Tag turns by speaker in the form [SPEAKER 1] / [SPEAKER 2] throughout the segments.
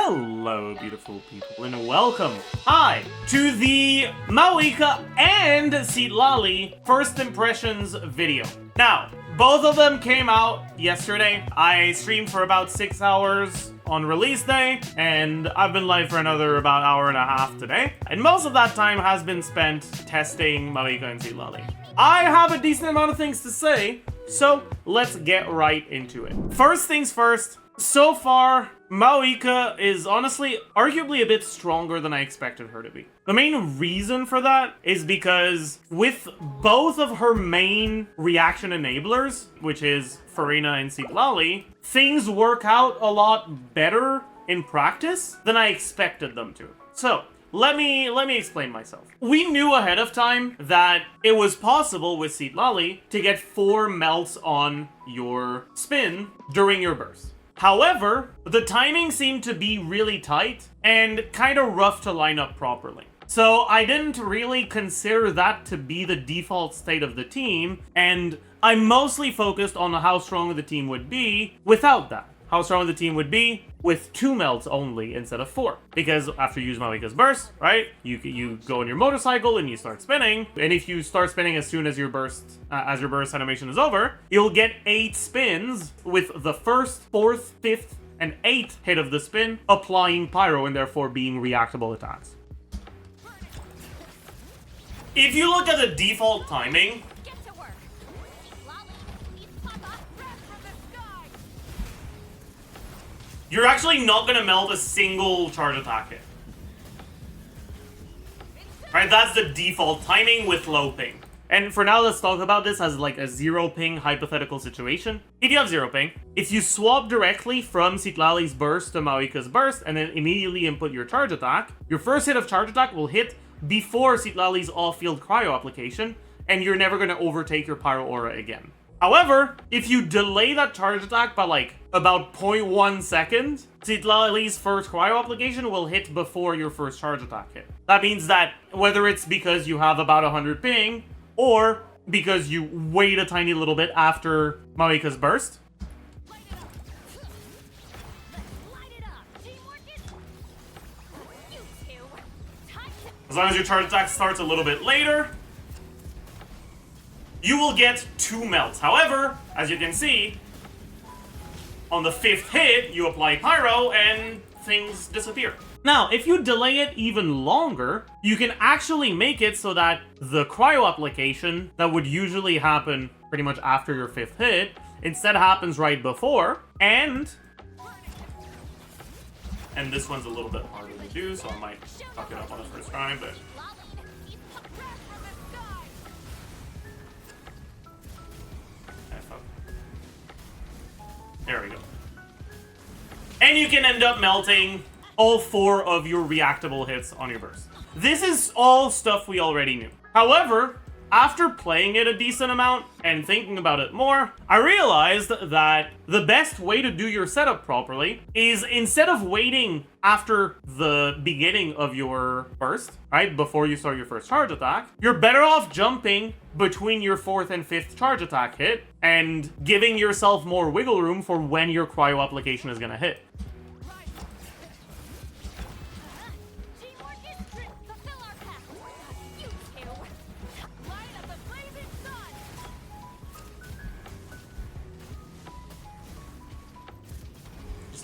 [SPEAKER 1] Hello, beautiful people, and welcome, hi, to the Mavuika and Citlali First Impressions video. Now, both of them came out yesterday. I streamed for about 6 hours on release day, and I've been live for another about hour and a half today. And most of that time has been spent testing Mavuika and Citlali. I have a decent amount of things to say, so let's get right into it. First things first, so far, Mavuika is honestly arguably a bit stronger than I expected her to be. The main reason for that is because with both of her main reaction enablers, which is Furina and Citlali, things work out a lot better in practice than I expected them to. So, let me explain myself. We knew ahead of time that it was possible with Citlali to get 4 melts on your spin during your burst. However, the timing seemed to be really tight and kind of rough to line up properly. So I didn't really consider that to be the default state of the team, and I mostly focused on how strong the team would be without that. How strong the team would be with 2 melts only instead of 4. Because after you use Mavuika's burst, right, you go on your motorcycle and you start spinning. And if you start spinning as soon as your burst animation is over, you'll get 8 spins with the first, 4th, 5th, and 8th hit of the spin applying pyro and therefore being reactable attacks. If you look at the default timing, you're actually not gonna melt a single charge attack hit. Right, that's the default timing with low ping. And for now, let's talk about this as like a 0 ping hypothetical situation. If you have 0 ping, if you swap directly from Citlali's burst to Mavuika's burst and then immediately input your charge attack, your first hit of charge attack will hit before Citlali's off-field cryo application, and you're never gonna overtake your pyro aura again. However, if you delay that charge attack by like about 0.1 second, Citlali's first cryo application will hit before your first charge attack hit. That means that whether it's because you have about 100 ping, or because you wait a tiny little bit after Mavuika's burst, as long as your charge attack starts a little bit later, you will get 2 melts. However, as you can see, on the 5th hit, you apply pyro and things disappear. Now, if you delay it even longer, you can actually make it so that the cryo application that would usually happen pretty much after your 5th hit instead happens right before, and this one's a little bit harder to do, so I might fuck it up on the first try, but there we go. And you can end up melting all 4 of your reactable hits on your burst. This is all stuff we already knew. However, after playing it a decent amount and thinking about it more, I realized that the best way to do your setup properly is instead of waiting after the beginning of your burst, right, before you start your first charge attack, you're better off jumping between your 4th and 5th charge attack hit and giving yourself more wiggle room for when your cryo application is gonna hit.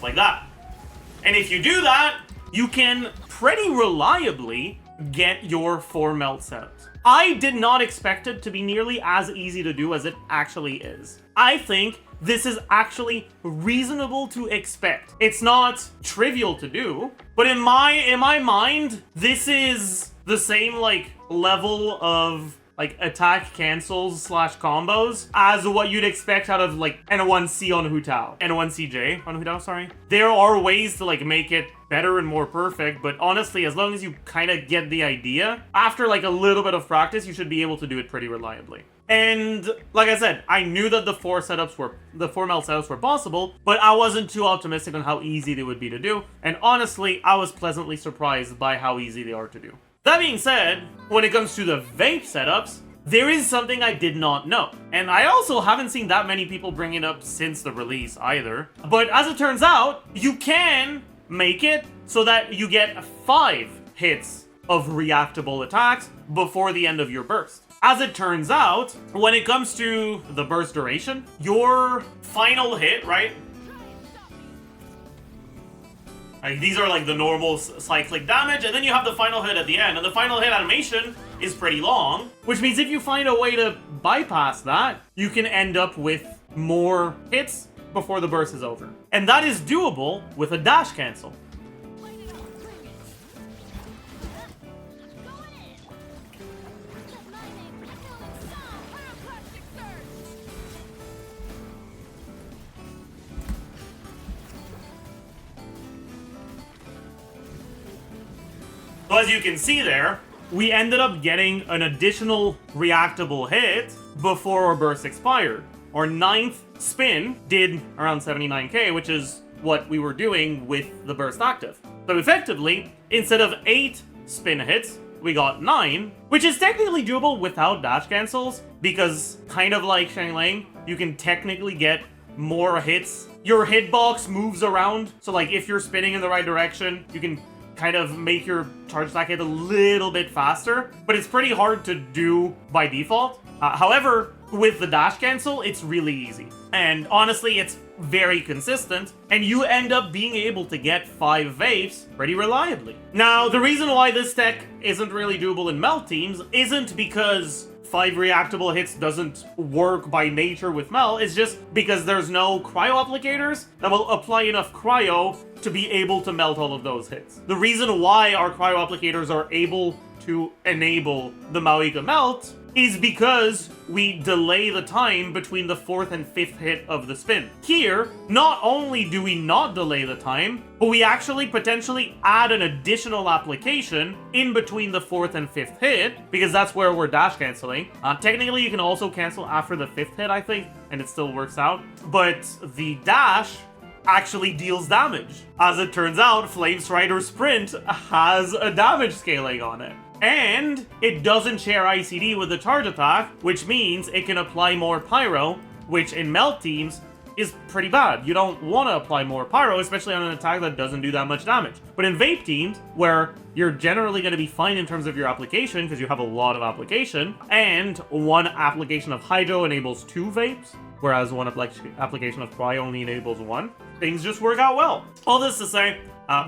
[SPEAKER 1] Like that. And if you do that, you can pretty reliably get your 4 melt setups. I did not expect it to be nearly as easy to do as it actually is. I think this is actually reasonable to expect. It's not trivial to do, but in my mind, this is the same like level of like attack cancels / combos as what you'd expect out of like N1C on Hutao. N1CJ on Hutao, sorry. There are ways to like make it better and more perfect, but honestly, as long as you kind of get the idea, after like a little bit of practice, you should be able to do it pretty reliably. And like I said, I knew that the 4 melt setups were possible, but I wasn't too optimistic on how easy they would be to do. And honestly, I was pleasantly surprised by how easy they are to do. That being said, when it comes to the Vape setups, there is something I did not know. And I also haven't seen that many people bring it up since the release either. But as it turns out, you can make it so that you get 5 hits of reactable attacks before the end of your burst. As it turns out, when it comes to the burst duration, your final hit, right? Like, these are like the normal cyclic damage, and then you have the final hit at the end, and the final hit animation is pretty long, which means if you find a way to bypass that, you can end up with more hits before the burst is over. And that is doable with a dash cancel. So as you can see there, we ended up getting an additional reactable hit before our burst expired. Our 9th spin did around 79k, which is what we were doing with the burst active. So effectively, instead of 8 spin hits, we got 9, which is technically doable without dash cancels, because kind of like Xilonen, you can technically get more hits. Your hitbox moves around, so like if you're spinning in the right direction, you can kind of make your charge attack hit a little bit faster, but it's pretty hard to do by default. However, with the dash cancel, it's really easy. And honestly, it's very consistent, and you end up being able to get 5 vapes pretty reliably. Now, the reason why this tech isn't really doable in melt teams isn't because 5 reactable hits doesn't work by nature with melt, it's just because there's no cryo applicators that will apply enough cryo to be able to melt all of those hits. The reason why our cryo applicators are able to enable the Mavuika melt is because we delay the time between the 4th and 5th hit of the spin. Here, not only do we not delay the time, but we actually potentially add an additional application in between the 4th and 5th hit, because that's where we're dash canceling. Technically, you can also cancel after the 5th hit, I think, and it still works out. But the dash actually deals damage. As it turns out, Flame Strider Sprint has a damage scaling on it. And it doesn't share ICD with the charge attack, which means it can apply more pyro, which in melt teams is pretty bad. You don't want to apply more pyro, especially on an attack that doesn't do that much damage. But in vape teams, where you're generally going to be fine in terms of your application, because you have a lot of application, and one application of HoYo enables 2 vapes, whereas one application of cryo only enables 1, things just work out well. All this to say,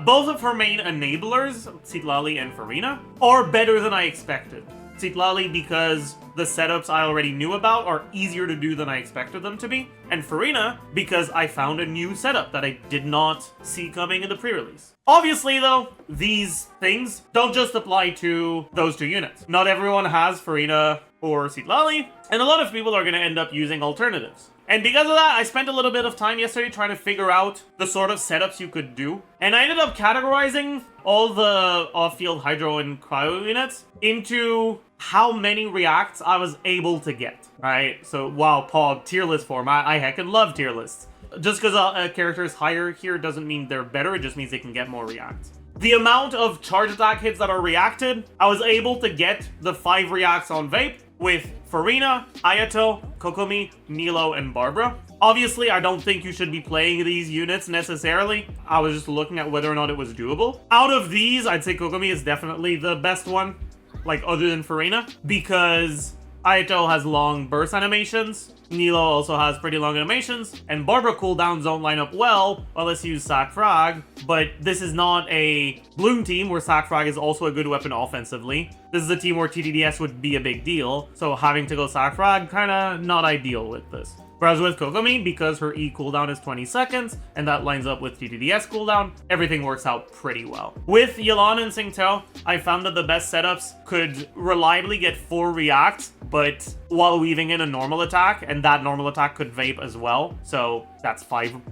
[SPEAKER 1] both of her main enablers, Citlali and Furina, are better than I expected. Citlali because the setups I already knew about are easier to do than I expected them to be, and Furina because I found a new setup that I did not see coming in the pre-release. Obviously though, these things don't just apply to those 2 units. Not everyone has Furina or Citlali, and a lot of people are going to end up using alternatives. And because of that, I spent a little bit of time yesterday trying to figure out the sort of setups you could do. And I ended up categorizing all the off-field hydro and cryo units into how many reacts I was able to get, right? So, wow, Pog, tier list form. I heckin' love tier lists. Just because a character is higher here doesn't mean they're better, it just means they can get more reacts. The amount of charge attack hits that are reacted, I was able to get the 5 reacts on Vape with Furina, Ayato, Kokomi, Nilo, and Barbara. Obviously, I don't think you should be playing these units necessarily. I was just looking at whether or not it was doable. Out of these, I'd say Kokomi is definitely the best one, like other than Furina, because Ayato has long burst animations, Nilo also has pretty long animations, and Barbara cooldowns don't line up well unless you use Sack Frag, but this is not a Bloom team where Sack Frag is also a good weapon offensively. This is a team where TDDS would be a big deal, so having to go Sack Frag, kinda not ideal with this. Whereas with Kokomi, because her E cooldown is 20 seconds, and that lines up with TDDS cooldown, everything works out pretty well. With Xilonen and Singtao, I found that the best setups could reliably get 4 reacts, but while weaving in a normal attack, and that normal attack could vape as well, so that's 4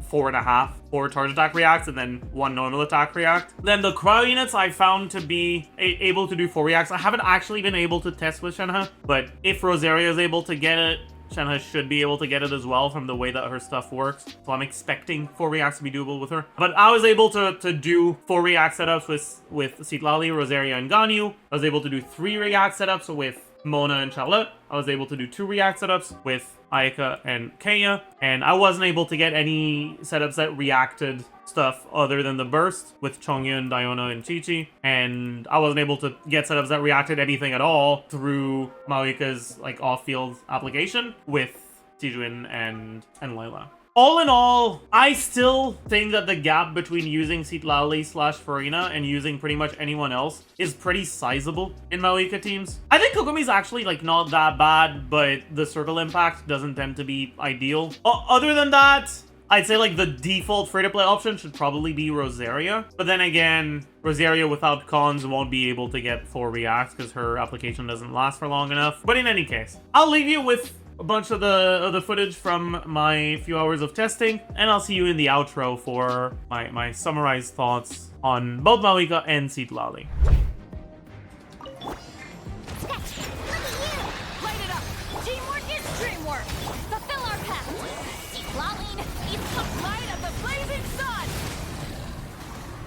[SPEAKER 1] charge attack reacts, and then 1 normal attack react. Then the cryo units I found to be able to do 4 reacts. I haven't actually been able to test with Shenhe, but if Rosaria is able to get it, Shenhe should be able to get it as well from the way that her stuff works. So I'm expecting 4 reacts to be doable with her. But I was able to do 4 react setups with Citlali, Rosaria, and Ganyu. I was able to do 3 react setups with Mona and Charlotte, I was able to do 2 React setups with Ayaka and Kaya, and I wasn't able to get any setups that reacted stuff other than the burst with Chongyun, Diona, and Chi-Chi, and I wasn't able to get setups that reacted anything at all through Mavuika's like off-field application with Tijuin and Layla. All in all, I still think that the gap between using Citlali/Furina and using pretty much anyone else is pretty sizable in Mavuika teams. I think Kokomi's actually like not that bad, but the circle impact doesn't tend to be ideal. Other than that, I'd say like the default free-to-play option should probably be Rosaria. But then again, Rosaria without cons won't be able to get 4 reacts because her application doesn't last for long enough. But in any case, I'll leave you with a bunch of the footage from my few hours of testing, and I'll see you in the outro for my summarized thoughts on both Mavuika and Citlali.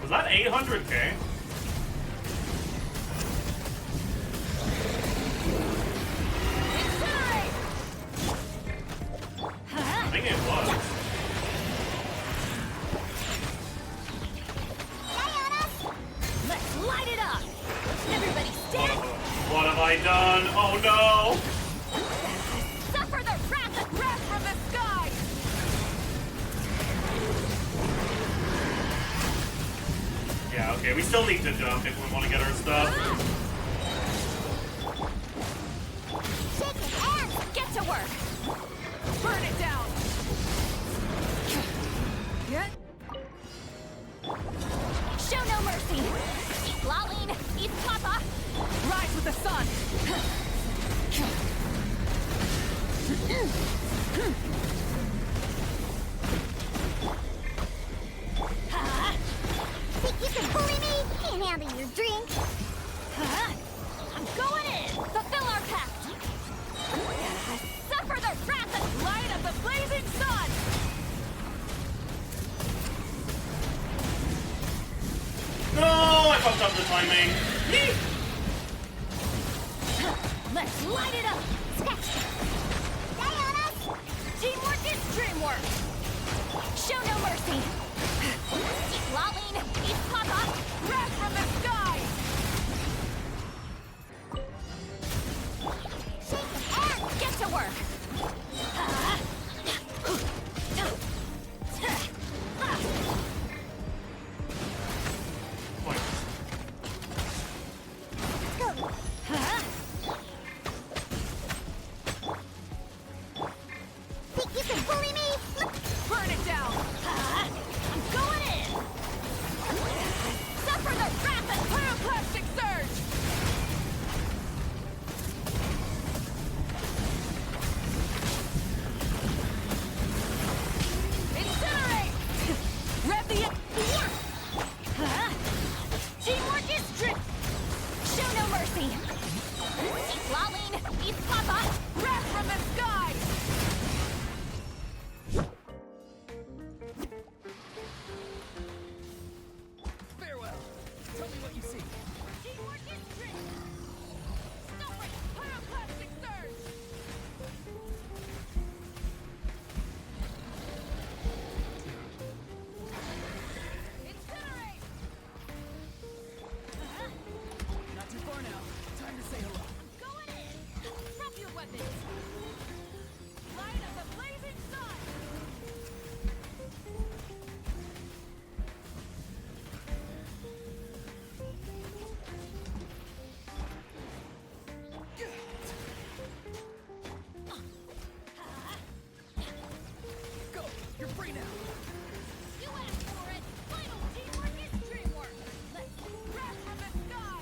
[SPEAKER 1] Was that 800k? I think it was.
[SPEAKER 2] Let's light it up. Everybody stand.
[SPEAKER 1] What have I done? Oh no!
[SPEAKER 2] Suffer the wrath and wrath from the sky.
[SPEAKER 1] Yeah, okay, we still need to jump if we want to get our stuff.
[SPEAKER 2] Shake it and get to work. Burn it down. Show no mercy. Lalene, eat Papa. Rise with the sun.
[SPEAKER 3] Think you can bully me? Can't handle your drink.
[SPEAKER 2] I'm going in. Fulfill our pact. Suffer the wrath and light of the blazing sun.
[SPEAKER 1] No, I fucked up the timing.
[SPEAKER 2] Let's light it up.
[SPEAKER 3] Diona!
[SPEAKER 2] Teamwork is dreamwork. Show no mercy. Lalene, eat Papa. Wrath from the sky. Shake it and get to work.
[SPEAKER 3] Think you can bully me?
[SPEAKER 2] Burn it down. I'm going in. Suffer the wrath and pyroclastic surge. Incinerate. Rev the... Teamwork is trip. Show no mercy. Lalene, eat Papa. Wrath from the sky.
[SPEAKER 4] Farewell. Tell me what you see.
[SPEAKER 2] Teamwork is trip. Stop it. Pyroclastic surge. Incinerate.
[SPEAKER 4] Not too far now. Time to say hello.
[SPEAKER 2] Going in. Drop your weapons. Light of the blazing sun.
[SPEAKER 4] Go. You're free now.
[SPEAKER 2] You asked for it. Final teamwork is dreamwork. Let's wrath from the sky.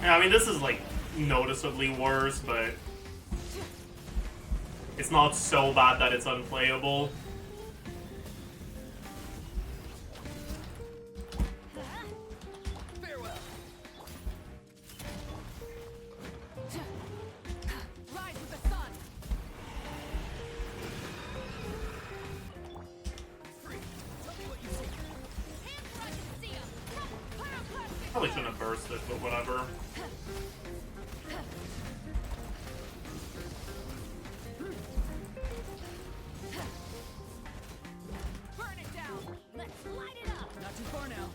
[SPEAKER 1] Yeah, I mean, this is like noticeably worse, but it's not so bad that it's unplayable.
[SPEAKER 4] Farewell.
[SPEAKER 2] Rise with the sun.
[SPEAKER 4] Free. Tell me what you see.
[SPEAKER 2] Hands where I can see 'em.
[SPEAKER 1] Probably shouldn't have burst it, but whatever.
[SPEAKER 2] Burn it down. Let's light it up.
[SPEAKER 4] Not too far now.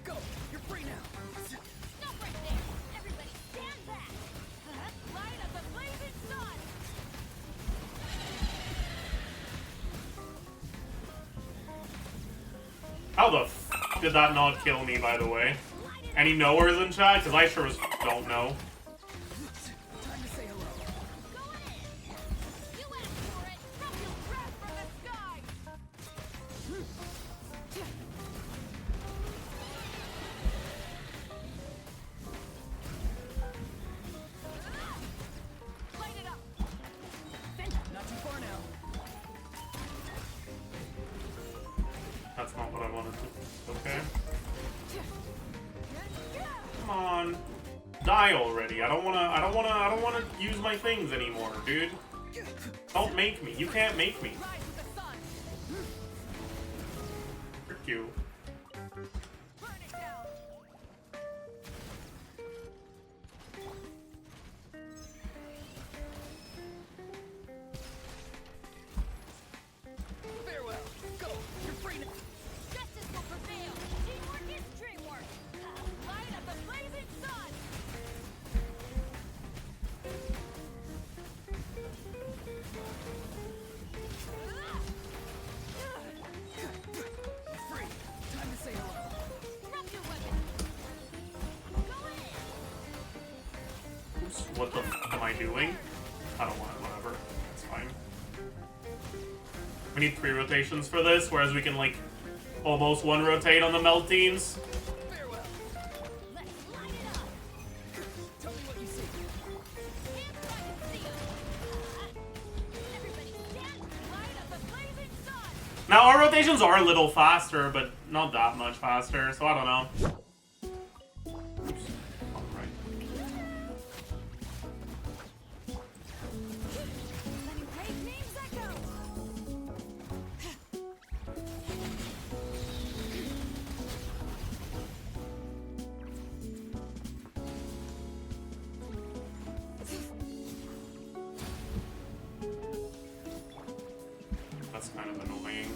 [SPEAKER 4] Go! You're free now!
[SPEAKER 2] Stop right there. Everybody stand back. Light up the blazing sun.
[SPEAKER 1] How the f did that not kill me, by the way? Any knowers in chat? Because I sure as f don't know.
[SPEAKER 4] Time to say hello.
[SPEAKER 2] Go in. You asked for it. Drop your breath from the sky. Light it up.
[SPEAKER 4] Not too far now.
[SPEAKER 1] That's not what I wanted to. Okay. Come on. Die already. I don't wanna use my things anymore, dude. Don't make me. You can't make me.
[SPEAKER 2] Rise with the sun.
[SPEAKER 1] Frick you.
[SPEAKER 2] Burn it down.
[SPEAKER 4] Farewell. Go! You're free now.
[SPEAKER 2] Justice will prevail. Teamwork is dreamwork. Light up the blazing sun.
[SPEAKER 4] You're free. Time to say hello.
[SPEAKER 2] Drop your weapon. Go in.
[SPEAKER 1] Oops, what the f am I doing? I don't want it, whatever. It's fine. We need 3 rotations for this, whereas we can, like, almost 1 rotate on the Melteens.
[SPEAKER 4] Farewell.
[SPEAKER 2] Let's light it up.
[SPEAKER 4] Tell me what you see.
[SPEAKER 2] Hands where I can see 'em. Everybody stand. Light up the blazing sun.
[SPEAKER 1] Now, our rotations are a little faster, but not that much faster, so I don't know. Oops. Alright.
[SPEAKER 2] Letting brave names echo.
[SPEAKER 1] That's kind of annoying.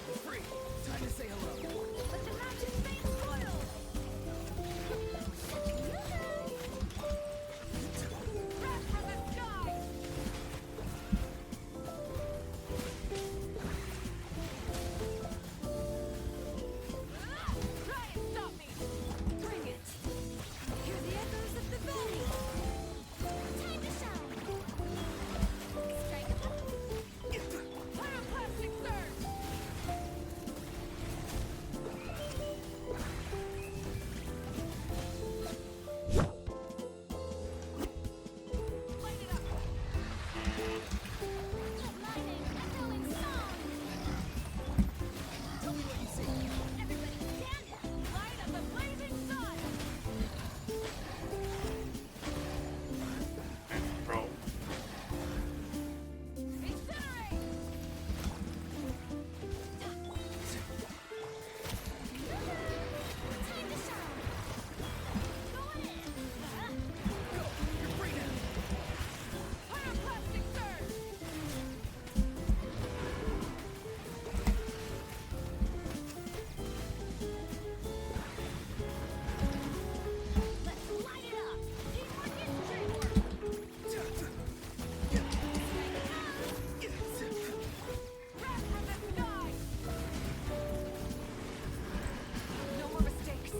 [SPEAKER 4] You're free. Time to say hello.
[SPEAKER 2] Let the mountain fade spoil. Wrath from the sky. Try and stop me. Bring it. Hear the echoes of the valley. Time to shine. Strike. Pyroclastic surge. Light it up. Lightning, echoing song.
[SPEAKER 4] Tell me what you see.
[SPEAKER 2] Everybody stand. Light up the blazing sun.
[SPEAKER 1] Bro.
[SPEAKER 2] Incinerate. Time to shine. Go in.
[SPEAKER 4] Go! You're free now.
[SPEAKER 2] Pyroclastic surge. Let's light it up. Teamwork is dreamwork. Wrath from the sky. No more mistakes.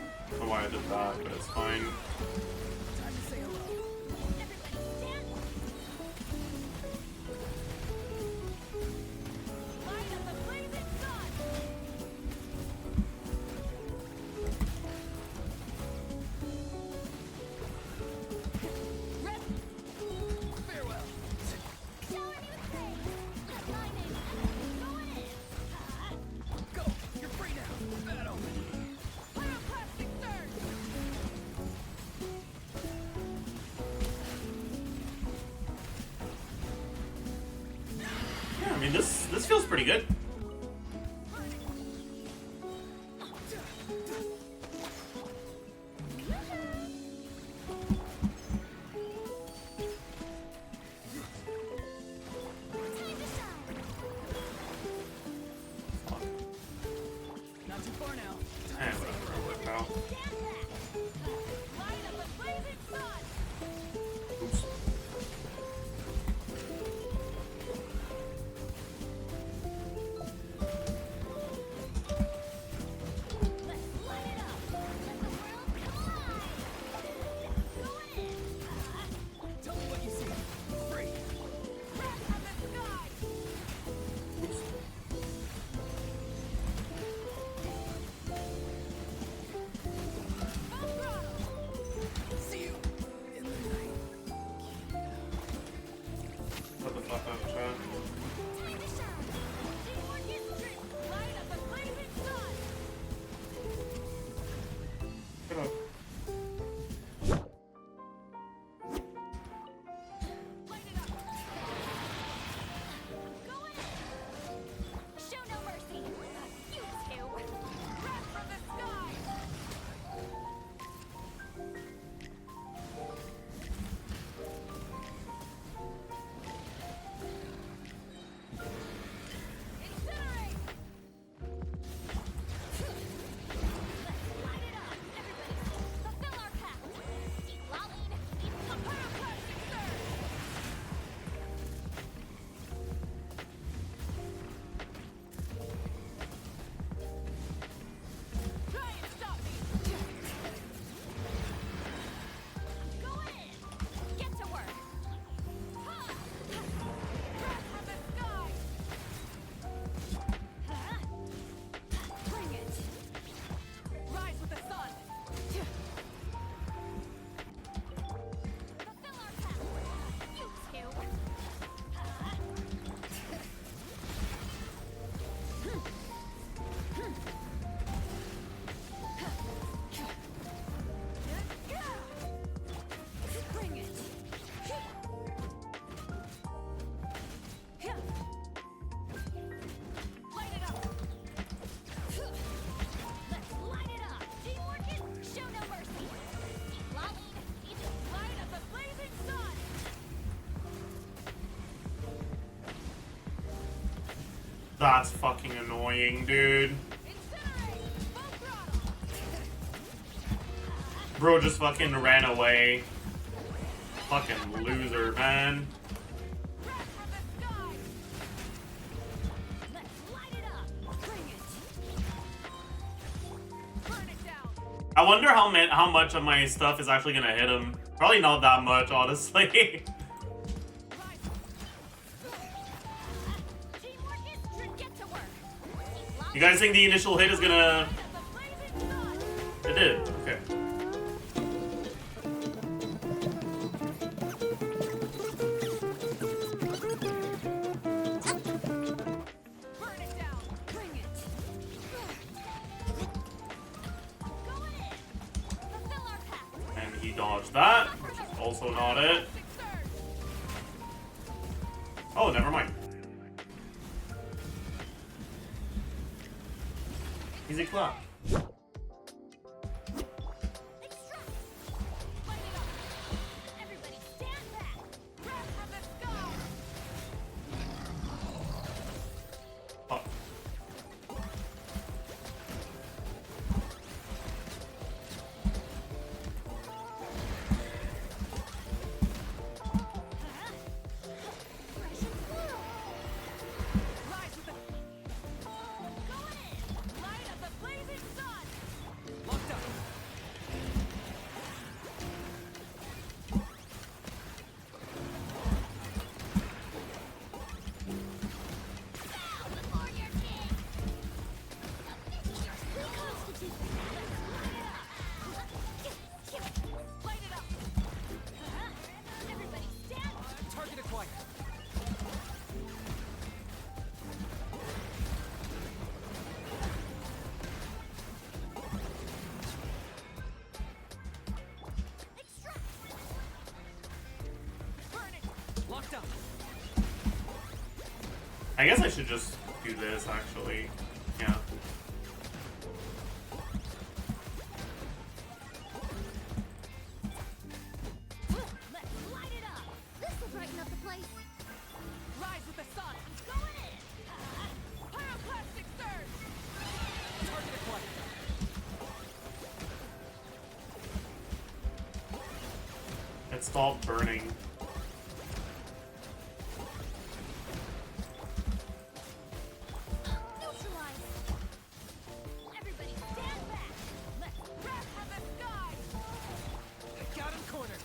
[SPEAKER 1] I don't know why I did that, but it's fine.
[SPEAKER 4] Time to say hello.
[SPEAKER 2] Everybody stand. Light up the blazing sun.
[SPEAKER 1] this feels pretty good.
[SPEAKER 4] Not too far now.
[SPEAKER 1] Eh, whatever, I'll whip out.
[SPEAKER 2] Light up the blazing sun.
[SPEAKER 1] Oops.
[SPEAKER 2] Let's light it up. Let the world come alive. Go in.
[SPEAKER 4] Tell me what you see. Free.
[SPEAKER 2] Breath from the sky. Full throttle.
[SPEAKER 4] See you in the night.
[SPEAKER 1] What the fuck up, chat?
[SPEAKER 2] Time to shine. Teamwork is strength. Light up the blazing sun.
[SPEAKER 1] Get up.
[SPEAKER 2] Light it up. Go in. Show no mercy. You too. Breath from the sky. Incinerate. Let's light it up. Everybody, fulfill our pact. Xilonen, eat papaya crushing surge. Try and stop me. Go in. Get to work. Ha! Breath from the sky. Bring it. Rise with the sun. Fulfill our pact. You too. Bring it. Light it up. Let's light it up. Teamwork is show no mercy. Xilonen, eat the light of the blazing sun.
[SPEAKER 1] That's fucking annoying, dude.
[SPEAKER 2] Incinerate. Full throttle.
[SPEAKER 1] Bro just fucking ran away. Fucking loser, man.
[SPEAKER 2] Breath from the sky. Let's light it up. Bring it. Burn it down.
[SPEAKER 1] I wonder how much of my stuff is actually gonna hit him. Probably not that much, honestly.
[SPEAKER 2] Rise. Teamwork is strength. Get to work.
[SPEAKER 1] You guys think the initial hit is gonna...
[SPEAKER 2] Light up the blazing sun.
[SPEAKER 1] It did, okay.
[SPEAKER 2] Burn it down. Bring it. Go in. Fulfill our pact.
[SPEAKER 1] And he dodged that, which is also not it.
[SPEAKER 2] Six surge.
[SPEAKER 1] Oh, never mind. Easy clap.
[SPEAKER 2] Extract. Light it up. Everybody stand back. Breath from the sky.
[SPEAKER 1] Oh.
[SPEAKER 2] Rise with the... Go in. Light up the blazing sun.
[SPEAKER 1] I guess I should just do this, actually. Yeah.
[SPEAKER 2] Let's light it up.
[SPEAKER 3] This will brighten up the place.
[SPEAKER 2] Rise with the sun. I'm going in. Pyroclastic surge.
[SPEAKER 4] Target acquired.
[SPEAKER 1] It stopped burning.
[SPEAKER 2] Neutralize. Everybody stand back. Let's wrap from the sky.
[SPEAKER 4] I got him cornered.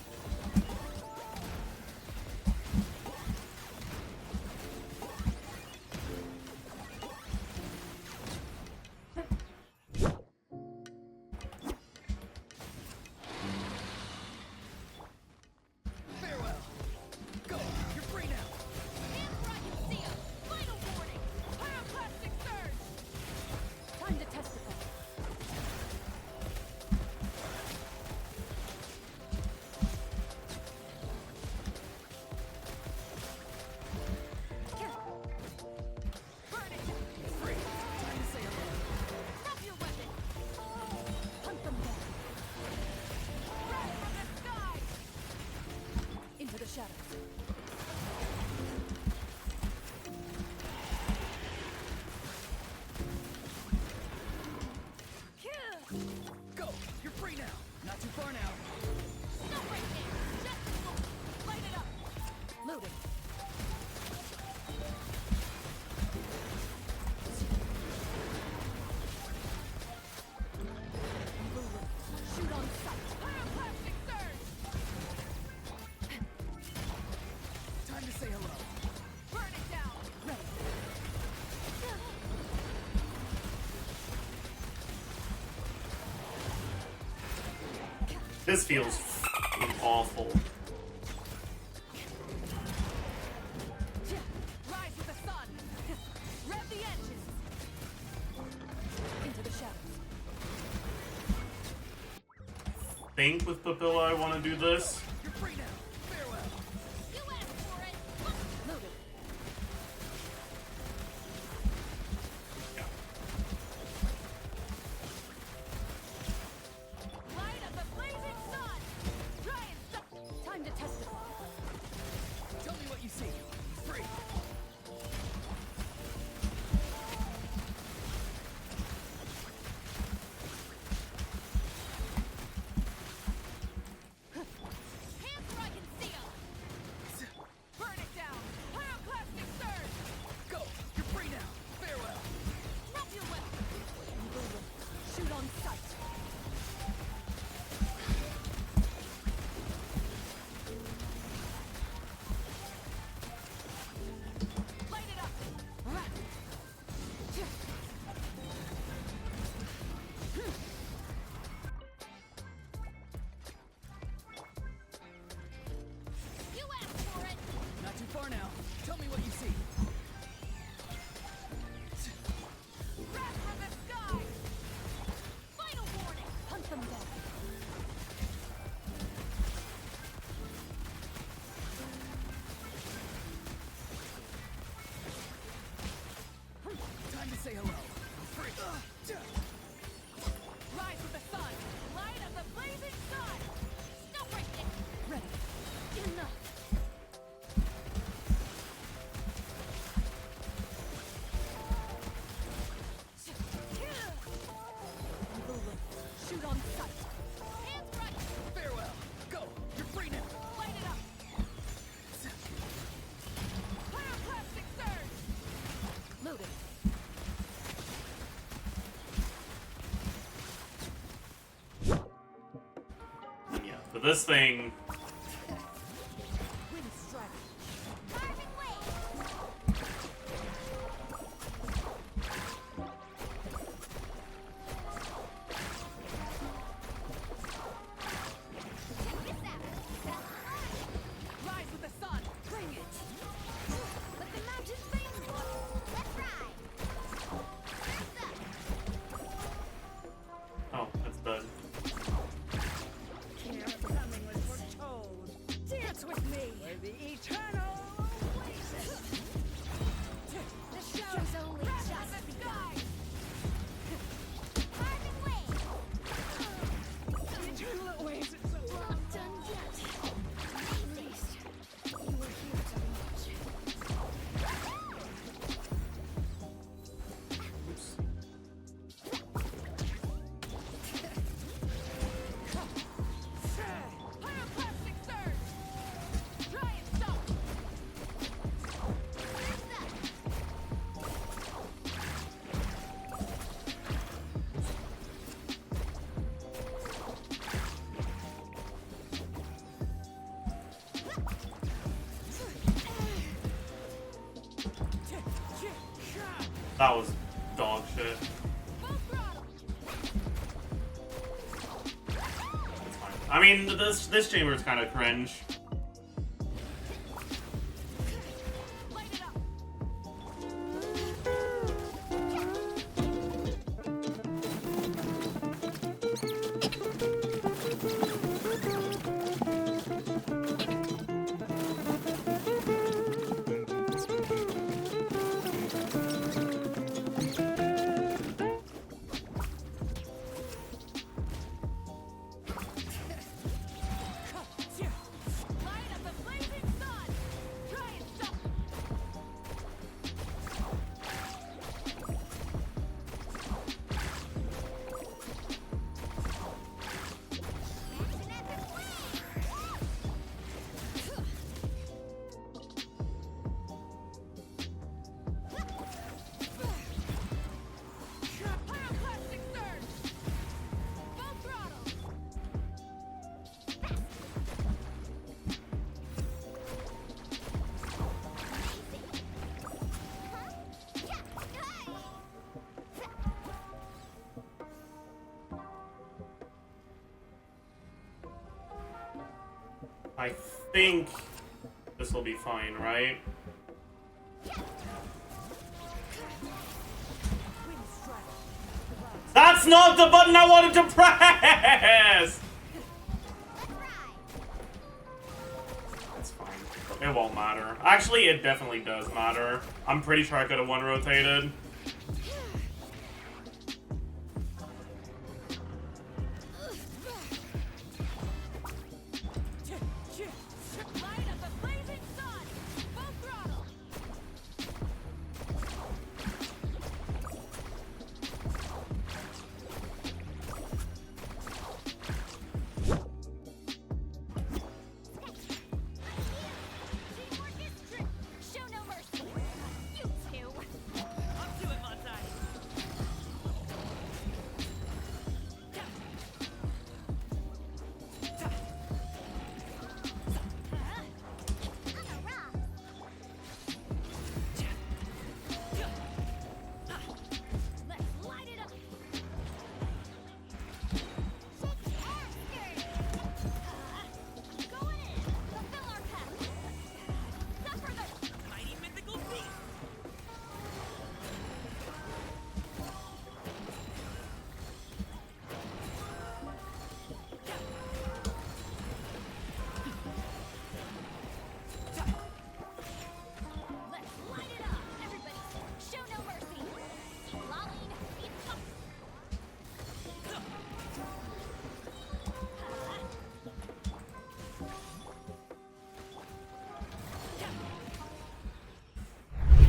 [SPEAKER 4] Farewell. Go. You're free now.
[SPEAKER 2] Hands where I can see 'em. Final warning. Pyroclastic surge. Time to testify. Burn it.
[SPEAKER 4] Free. Time to say hello.
[SPEAKER 2] Drop your weapon. Hunt them down. Rise from the sky. Into the shadows.
[SPEAKER 4] Go. You're free now. Not too far now.
[SPEAKER 2] Stop right there. Just light it up. Loading. Shoot on sight. Pyroclastic surge.
[SPEAKER 4] Time to say hello.
[SPEAKER 2] Burn it down.
[SPEAKER 4] Ready.
[SPEAKER 1] This feels f***ing awful.
[SPEAKER 2] Rise with the sun. Rev the engines. Into the shadows.
[SPEAKER 1] Think with Papilla I want to do this.
[SPEAKER 4] You're free now. Farewell.
[SPEAKER 2] You asked for it. Loaded.
[SPEAKER 1] Yeah.
[SPEAKER 2] Light of the blazing sun. Try and stop. Time to testify.
[SPEAKER 4] Tell me what you see. Free.
[SPEAKER 2] Hands where I can see 'em. Burn it down. Pyroclastic surge.
[SPEAKER 4] Go. You're free now. Farewell.
[SPEAKER 2] Drop your weapon. Shoot on sight. Light it up. You asked for it.
[SPEAKER 4] Not too far now. Tell me what you see.
[SPEAKER 2] Wrath from the sky. Final warning. Hunt them down.
[SPEAKER 4] Time to say hello. Free.
[SPEAKER 2] Rise with the sun. Light of the blazing sun. Stop right there. Ready. Enough. Shoot on sight. Hands right.
[SPEAKER 4] Farewell. Go. You're free now.
[SPEAKER 2] Light it up. Pyroclastic surge. Loaded.
[SPEAKER 1] Yeah. But this thing,
[SPEAKER 2] Wind strike.
[SPEAKER 3] Carving way. Check this out.
[SPEAKER 2] Rise with the sun. Bring it.
[SPEAKER 3] Let the mountains rain. Let's ride. First up.
[SPEAKER 1] oh, that's done.
[SPEAKER 3] They're coming with
[SPEAKER 1] That was dog shit. That's fine. I mean, this chamber is kind of cringe. I think this will be fine, right? That's not the button I wanted to press! That's fine. It won't matter. Actually, it definitely does matter. I'm pretty sure I could have one rotated.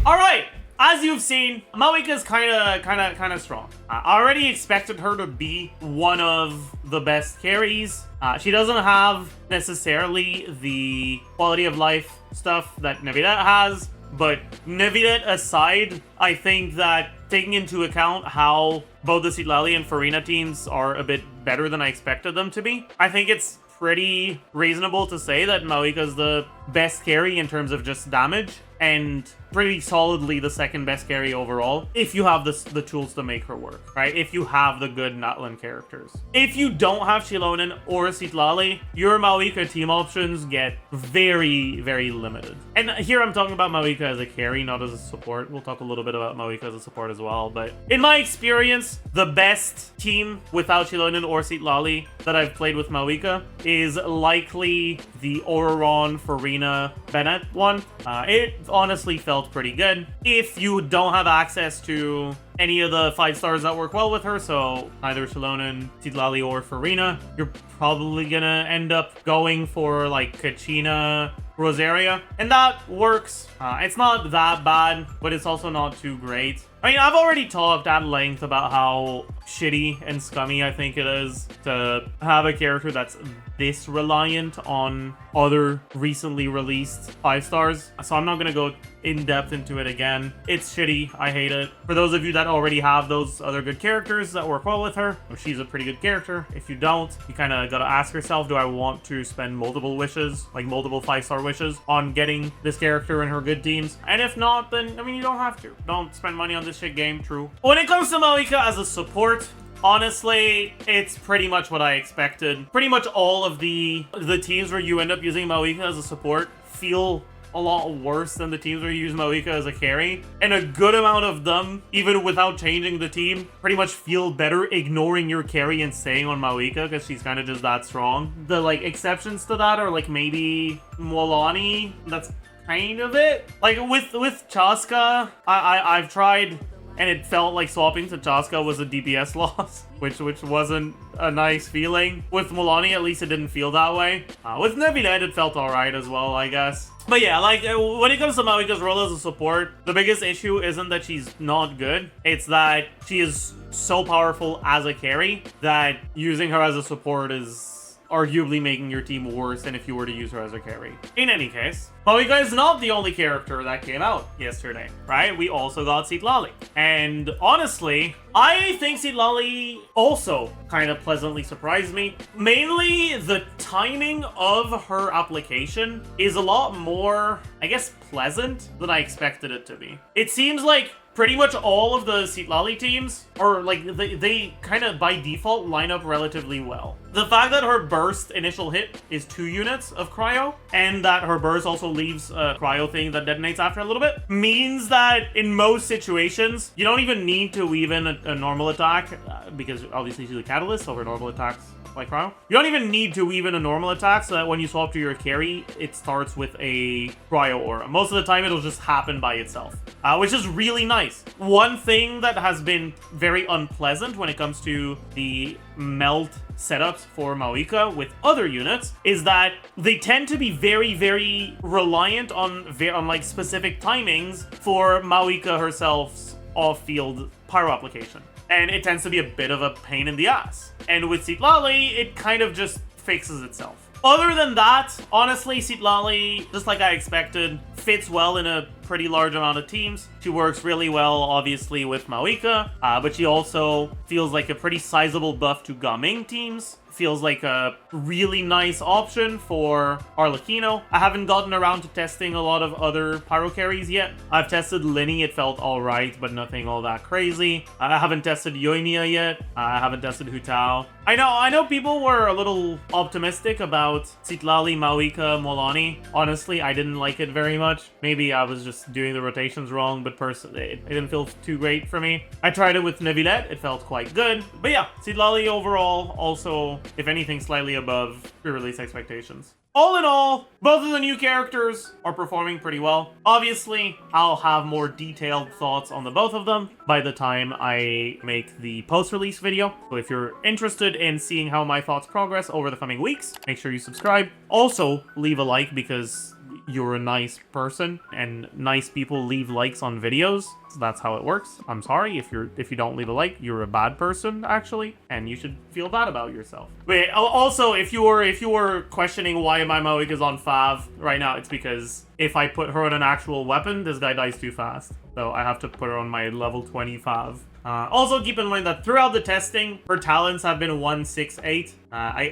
[SPEAKER 1] Alright, as you've seen, Mavuika's kinda strong. I already expected her to be one of the best carries. She doesn't have necessarily the quality of life stuff that Nevidette has, but Nevidette aside, I think that taking into account how both the Citlali and Furina teams are a bit better than I expected them to be, I think it's pretty reasonable to say that Mavuika's the best carry in terms of just damage, and pretty solidly the second best carry overall, if you have the tools to make her work, right? If you have the good Natlan characters. If you don't have Xilonen or Citlali, your Mavuika team options get very, very limited. And here I'm talking about Mavuika as a carry, not as a support. We'll talk a little bit about Mavuika as a support as well, but in my experience, the best team without Xilonen or Citlali that I've played with Mavuika is likely the Ororon, Furina, Bennett one. It honestly felt pretty good. If you don't have access to any of the 5 stars that work well with her, so either Xilonen, Citlali, or Furina, you're probably gonna end up going for like Kachina, Rosaria, and that works. It's not that bad, but it's also not too great. I mean, I've already talked at length about how shitty and scummy I think it is to have a character that's this reliant on other recently released 5 stars. So I'm not gonna go in depth into it again. It's shitty. I hate it. For those of you that already have those other good characters that work well with her, she's a pretty good character. If you don't, you kind of gotta ask yourself, do I want to spend multiple wishes, like multiple 5-star wishes, on getting this character in her good teams? And if not, then, I mean, you don't have to. Don't spend money on this shit game, true. When it comes to Mavuika as a support, honestly, it's pretty much what I expected. Pretty much all of the teams where you end up using Mavuika as a support feel a lot worse than the teams where you use Mavuika as a carry. And a good amount of them, even without changing the team, pretty much feel better ignoring your carry and staying on Mavuika because she's kind of just that strong. The, like, exceptions to that are, like, maybe Mualani. That's kind of it. Like, with Chaska, I've tried, and it felt like swapping to Chaska was a DPS loss, which wasn't a nice feeling. With Mualani, at least it didn't feel that way. With Emilie, it felt alright as well, I guess. But yeah, like, when it comes to Mavuika's role as a support, the biggest issue isn't that she's not good. It's that she is so powerful as a carry that using her as a support is arguably making your team worse than if you were to use her as a carry. In any case, Mavuika is not the only character that came out yesterday, right? We also got Citlali. And honestly, I think Citlali also kind of pleasantly surprised me. Mainly, the timing of her application is a lot more, I guess, pleasant than I expected it to be. It seems like pretty much all of the Citlali teams, or like they kind of by default line up relatively well. The fact that her burst initial hit is 2 units of cryo, and that her burst also leaves a cryo thing that detonates after a little bit, means that in most situations, you don't even need to weave in a normal attack, because obviously she's a catalyst, so her normal attacks like cryo. You don't even need to weave in a normal attack so that when you swap to your carry, it starts with a cryo aura. Most of the time, it'll just happen by itself, which is really nice. One thing that has been very unpleasant when it comes to the melt setups for Mavuika with other units is that they tend to be very, very reliant on like specific timings for Mavuika herself's off-field pyro application. And it tends to be a bit of a pain in the ass. And with Citlali, it kind of just fixes itself. Other than that, honestly, Citlali, just like I expected, fits well in a pretty large amount of teams. She works really well, obviously, with Mavuika, but she also feels like a pretty sizable buff to Gaming teams. Feels like a really nice option for Arlecchino. I haven't gotten around to testing a lot of other pyro carries yet. I've tested Linny, it felt alright, but nothing all that crazy. I haven't tested Yoimiya yet. I haven't tested Hutao. I know people were a little optimistic about Citlali, Mavuika, Mualani. Honestly, I didn't like it very much. Maybe I was just doing the rotations wrong, but personally, it didn't feel too great for me. I tried it with Nevilette, it felt quite good. But yeah, Citlali overall also, if anything, slightly above pre-release expectations. All in all, both of the new characters are performing pretty well. Obviously, I'll have more detailed thoughts on the both of them by the time I make the post-release video. So if you're interested in seeing how my thoughts progress over the coming weeks, make sure you subscribe. Also, leave a like because you're a nice person and nice people leave likes on videos. So that's how it works. I'm sorry if you don't leave a like, you're a bad person actually, and you should feel bad about yourself. Wait, also if you were questioning why my Mavuika is on Fav right now, it's because if I put her on an actual weapon, this guy dies too fast. So I have to put her on my level 20 Fav. Also keep in mind that throughout the testing, her talents have been 168.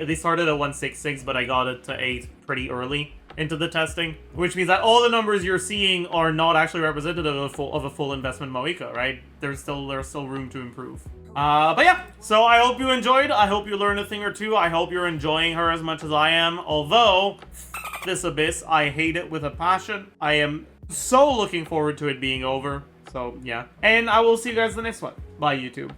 [SPEAKER 1] They started at 166, but I got it to 8 pretty early into the testing, which means that all the numbers you're seeing are not actually representative of a full investment Mavuika, right? There's still room to improve. But yeah, so I hope you enjoyed. I hope you learned a thing or two. I hope you're enjoying her as much as I am. Although, this Abyss, I hate it with a passion. I am so looking forward to it being over. So yeah, and I will see you guys in the next one. Bye, YouTube.